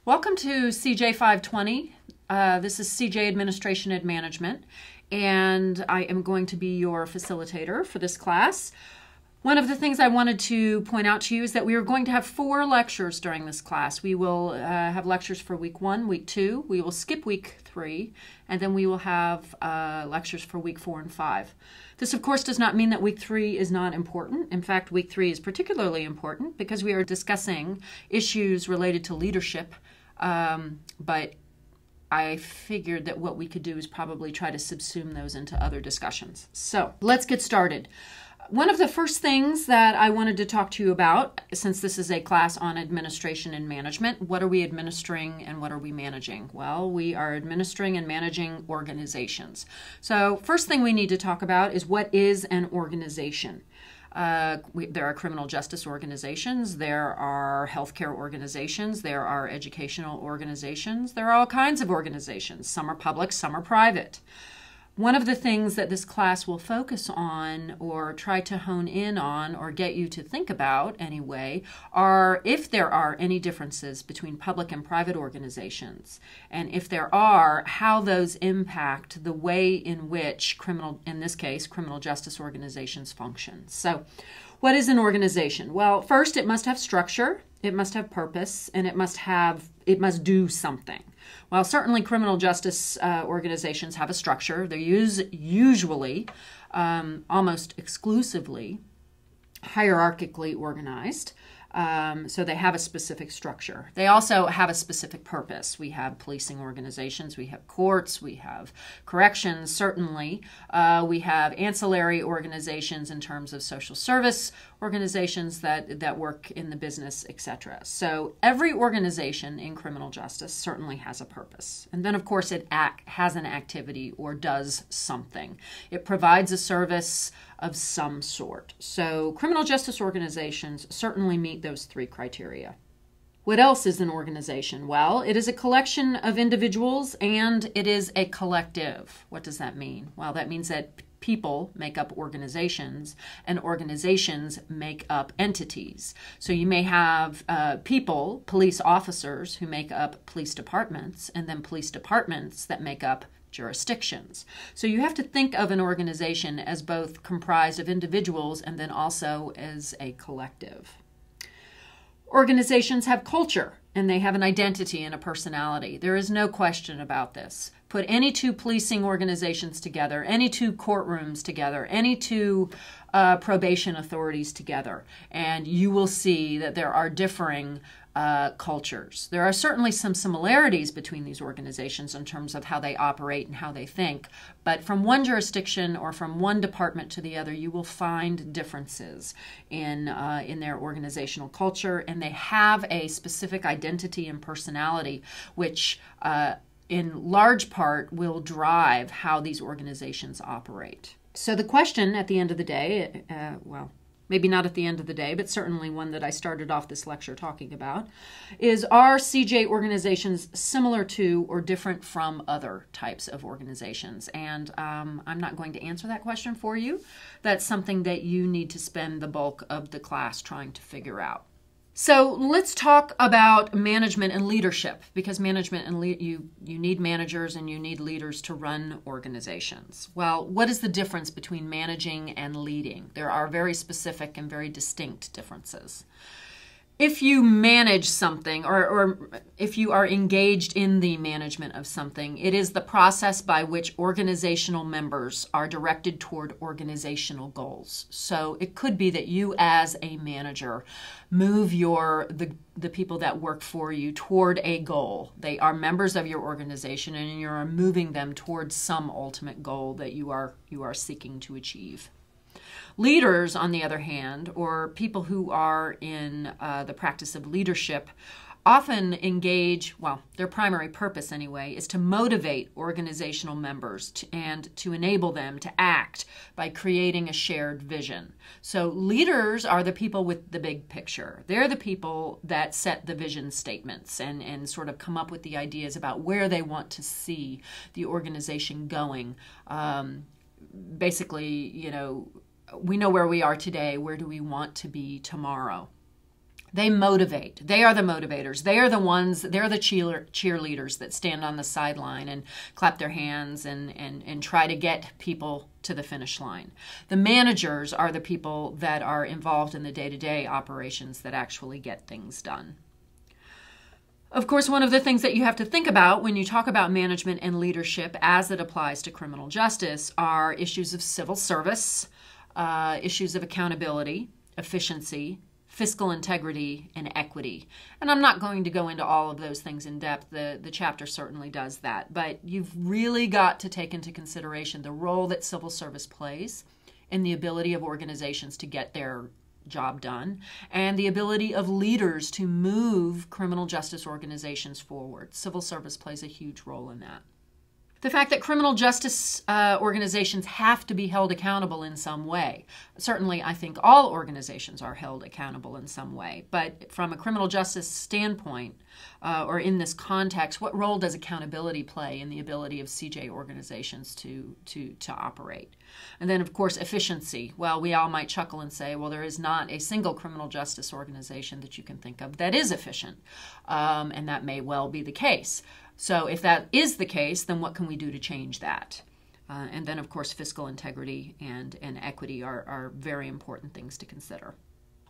Welcome to CJ 520. This is CJ Administration and Management, and I am going to be your facilitator for this class. One of the things I wanted to point out to you is that we are going to have 4 lectures during this class. We will have lectures for week 1, week 2, we will skip week 3, and then we will have lectures for week 4 and 5. This, of course, does not mean that week 3 is not important. In fact, week 3 is particularly important because we are discussing issues related to leadership, but I figured that what we could do is probably try to subsume those into other discussions. So let's get started. One of the first things that I wanted to talk to you about, since this is a class on administration and management, what are we administering and what are we managing? Well, we are administering and managing organizations. So first thing we need to talk about is what is an organization. There are criminal justice organizations, there are healthcare organizations, there are educational organizations, there are all kinds of organizations. Some are public, some are private. One of the things that this class will focus on or try to hone in on or get you to think about anyway are if there are any differences between public and private organizations, and if there are, how those impact the way in which in this case, criminal justice organizations function. So what is an organization? Well, first it must have structure, it must have purpose, and it must do something. While certainly criminal justice organizations have a structure, they're usually, almost exclusively, hierarchically organized. So they have a specific structure. They also have a specific purpose. We have policing organizations, we have courts, we have corrections, certainly. We have ancillary organizations in terms of social service organizations that work in the business, etc. So every organization in criminal justice certainly has a purpose. And then, of course, it has an activity or does something. It provides a service of some sort. So criminal justice organizations certainly meet those 3 criteria. What else is an organization? Well, it is a collection of individuals and it is a collective. What does that mean? Well, that means that people make up organizations and organizations make up entities. So you may have people, police officers, who make up police departments, and then police departments that make up jurisdictions. So you have to think of an organization as both comprised of individuals and then also as a collective. Organizations have culture, and they have an identity and a personality. There is no question about this. Put any 2 policing organizations together, any 2 courtrooms together, any 2 probation authorities together, and you will see that there are differing cultures. There are certainly some similarities between these organizations in terms of how they operate and how they think, but from one jurisdiction or from one department to the other, you will find differences in their organizational culture, and they have a specific identity and personality, which in large part will drive how these organizations operate. So the question at the end of the day, well, maybe not at the end of the day, but certainly one that I started off this lecture talking about, is are CJ organizations similar to or different from other types of organizations? And I'm not going to answer that question for you. That's something that you need to spend the bulk of the class trying to figure out. So let's talk about management and leadership, because management and you need managers and you need leaders to run organizations. Well, what is the difference between managing and leading? There are very specific and very distinct differences. If you manage something or if you are engaged in the management of something, it is the process by which organizational members are directed toward organizational goals. So it could be that you as a manager move the people that work for you toward a goal. They are members of your organization and you are moving them towards some ultimate goal that you are seeking to achieve. Leaders, on the other hand, or people who are in the practice of leadership, often engage, well, their primary purpose anyway, is to motivate organizational members and to enable them to act by creating a shared vision. So leaders are the people with the big picture. They're the people that set the vision statements and sort of come up with the ideas about where they want to see the organization going. Basically, we know where we are today. Where do we want to be tomorrow? They motivate. They are the motivators. They are the ones, they're the cheerleaders that stand on the sideline and clap their hands and try to get people to the finish line. The managers are the people that are involved in the day-to-day operations that actually get things done. Of course, one of the things that you have to think about when you talk about management and leadership as it applies to criminal justice are issues of civil service, issues of accountability, efficiency, fiscal integrity, and equity. And I'm not going to go into all of those things in depth. The chapter certainly does that. But you've really got to take into consideration the role that civil service plays in the ability of organizations to get their job done and the ability of leaders to move criminal justice organizations forward. Civil service plays a huge role in that. The fact that criminal justice organizations have to be held accountable in some way. Certainly, I think all organizations are held accountable in some way. But from a criminal justice standpoint, or in this context, what role does accountability play in the ability of CJ organizations to operate? And then, of course, efficiency. Well, we all might chuckle and say, well, there is not a single criminal justice organization that you can think of that is efficient. And that may well be the case. So if that is the case, then what can we do to change that? And then, of course, fiscal integrity and equity are very important things to consider.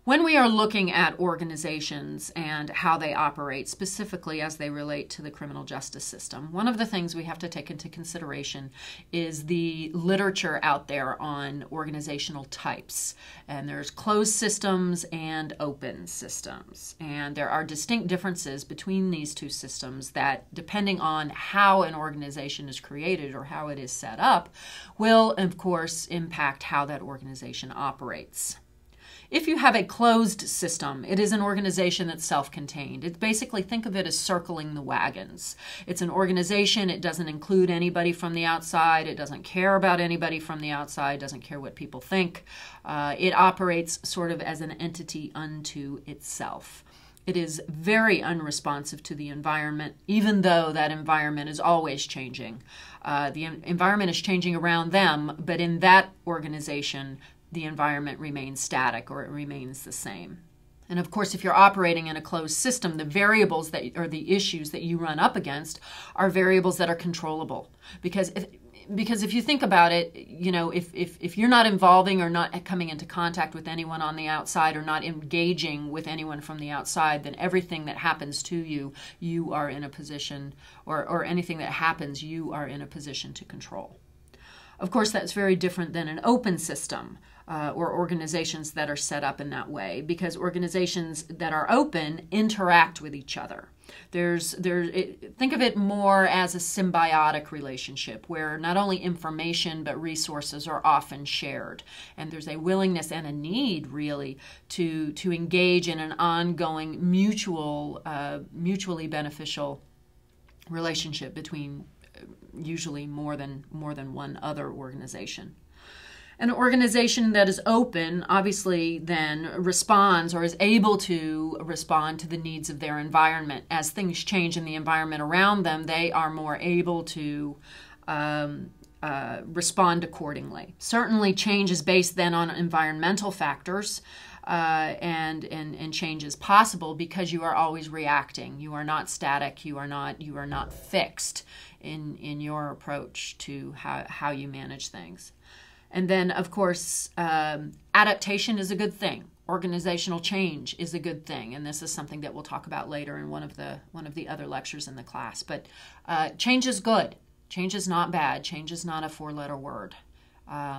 When we are looking at organizations and how they operate, specifically as they relate to the criminal justice system, one of the things we have to take into consideration is the literature out there on organizational types. And there's closed systems and open systems. And there are distinct differences between these two systems that, depending on how an organization is created or how it is set up, will, of course, impact how that organization operates. If you have a closed system, it is an organization that's self-contained. It's basically, think of it as circling the wagons. It's an organization. It doesn't include anybody from the outside. It doesn't care about anybody from the outside. Doesn't care what people think. It operates sort of as an entity unto itself. It is very unresponsive to the environment, even though that environment is always changing. The environment is changing around them, but in that organization, the environment remains static or it remains the same. And of course, if you're operating in a closed system, the variables that or the issues that you run up against are variables that are controllable. Because if you think about it, you know, if you're not involving or not coming into contact with anyone on the outside or not engaging with anyone from the outside, then everything that happens to you, you are in a position, or anything that happens, you are in a position to control. Of course, that's very different than an open system or organizations that are set up in that way, because organizations that are open interact with each other. Think of it more as a symbiotic relationship where not only information but resources are often shared, and there's a willingness and a need really to engage in an ongoing mutually beneficial relationship between usually more than one other organization. An organization that is open obviously then responds or is able to respond to the needs of their environment. As things change in the environment around them, they are more able to respond accordingly. Certainly change is based then on environmental factors, and change is possible because you are always reacting. You are not static. You are not fixed in your approach to how you manage things. And then, of course, adaptation is a good thing. Organizational change is a good thing, and this is something that we'll talk about later in one of the other lectures in the class. But change is good. Change is not bad. Change is not a four-letter word,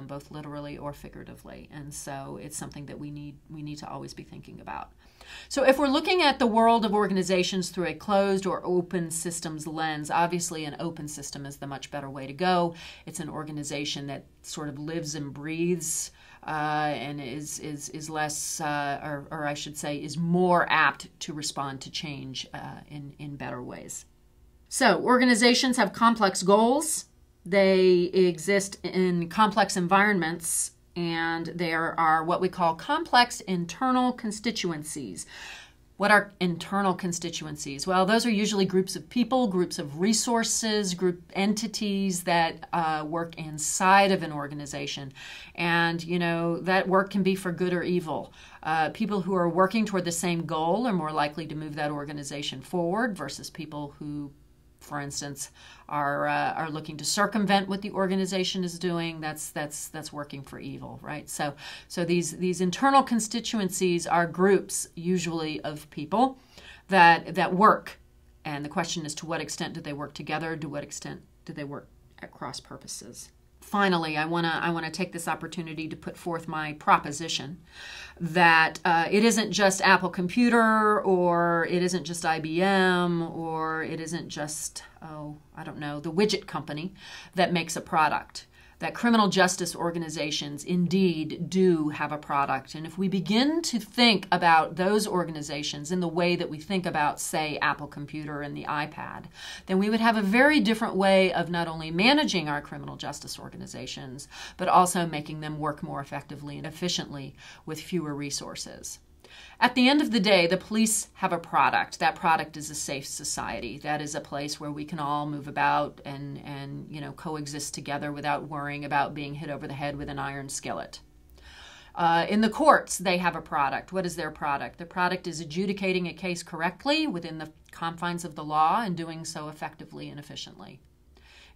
both literally or figuratively. And so it's something that we need to always be thinking about. So if we're looking at the world of organizations through a closed or open systems lens, obviously an open system is the much better way to go. It's an organization that sort of lives and breathes and is less, or I should say, is more apt to respond to change in better ways. So organizations have complex goals. They exist in complex environments, and there are what we call complex internal constituencies. What are internal constituencies? Well, those are usually groups of people, groups of resources, group entities that work inside of an organization. And, you know, that work can be for good or evil. People who are working toward the same goal are more likely to move that organization forward versus people who, for instance, are looking to circumvent what the organization is doing. That's working for evil, right? So these internal constituencies are groups, usually of people, that work. And the question is, to what extent do they work together? To what extent do they work at cross purposes? Finally, I want to take this opportunity to put forth my proposition that it isn't just Apple Computer, or it isn't just IBM, or it isn't just, I don't know, the widget company that makes a product. That criminal justice organizations indeed do have a product. And if we begin to think about those organizations in the way that we think about, say, Apple Computer and the iPad, then we would have a very different way of not only managing our criminal justice organizations, but also making them work more effectively and efficiently with fewer resources. At the end of the day, the police have a product. That product is a safe society. That is a place where we can all move about and you know, coexist together without worrying about being hit over the head with an iron skillet. In the courts, they have a product. What is their product? Their product is adjudicating a case correctly within the confines of the law and doing so effectively and efficiently.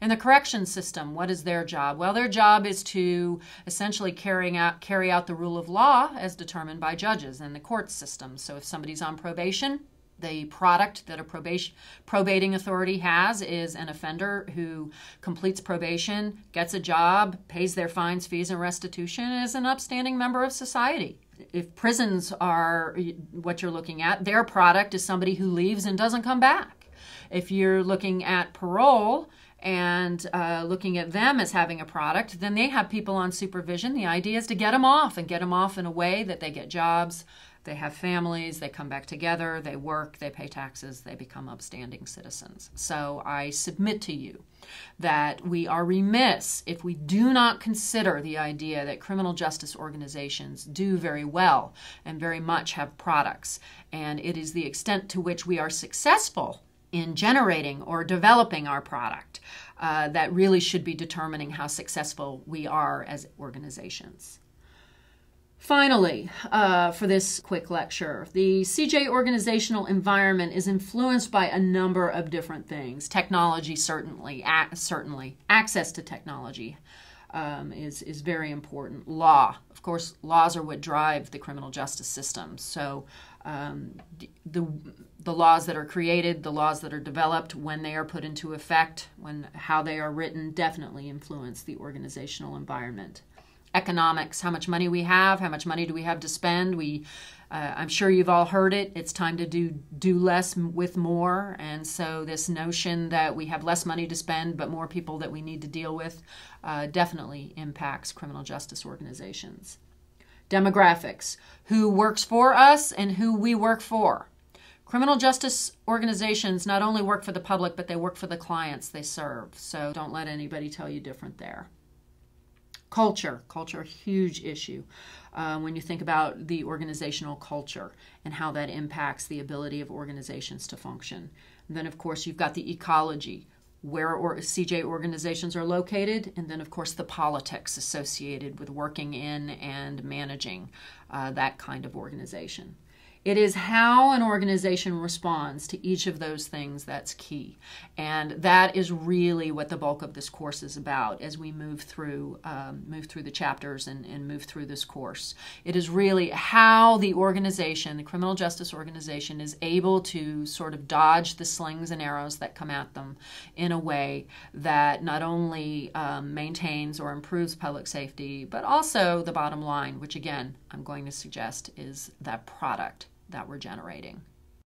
In the corrections system, what is their job? Well, their job is to essentially carry out the rule of law as determined by judges in the court system. So if somebody's on probation, the product that a probating authority has is an offender who completes probation, gets a job, pays their fines, fees, and restitution, and is an upstanding member of society. If prisons are what you're looking at, their product is somebody who leaves and doesn't come back. If you're looking at parole, and looking at them as having a product, then they have people on supervision. The idea is to get them off, and get them off in a way that they get jobs, they have families, they come back together, they work, they pay taxes, they become upstanding citizens. So I submit to you that we are remiss if we do not consider the idea that criminal justice organizations do very well and very much have products. And it is the extent to which we are successful in generating or developing our product that really should be determining how successful we are as organizations. Finally, for this quick lecture, the CJ organizational environment is influenced by a number of different things. Technology, certainly. Access to technology is very important. Law. Of course, laws are what drive the criminal justice system. So the laws that are created, the laws that are developed, when they are put into effect, how they are written, definitely influence the organizational environment. Economics, how much money we have, how much money do we have to spend. I'm sure you've all heard it. It's time to do less with more. And so this notion that we have less money to spend but more people that we need to deal with definitely impacts criminal justice organizations. Demographics, who works for us and who we work for. Criminal justice organizations not only work for the public, but they work for the clients they serve. So don't let anybody tell you different there. Culture, huge issue when you think about the organizational culture and how that impacts the ability of organizations to function. And then, of course, you've got the ecology, where CJ organizations are located, and then, of course, the politics associated with working in and managing that kind of organization. It is how an organization responds to each of those things that's key. And that is really what the bulk of this course is about as we move through the chapters and move through this course. It is really how the organization, the criminal justice organization, is able to sort of dodge the slings and arrows that come at them in a way that not only maintains or improves public safety, but also the bottom line, which again, I'm going to suggest is that product that we're generating.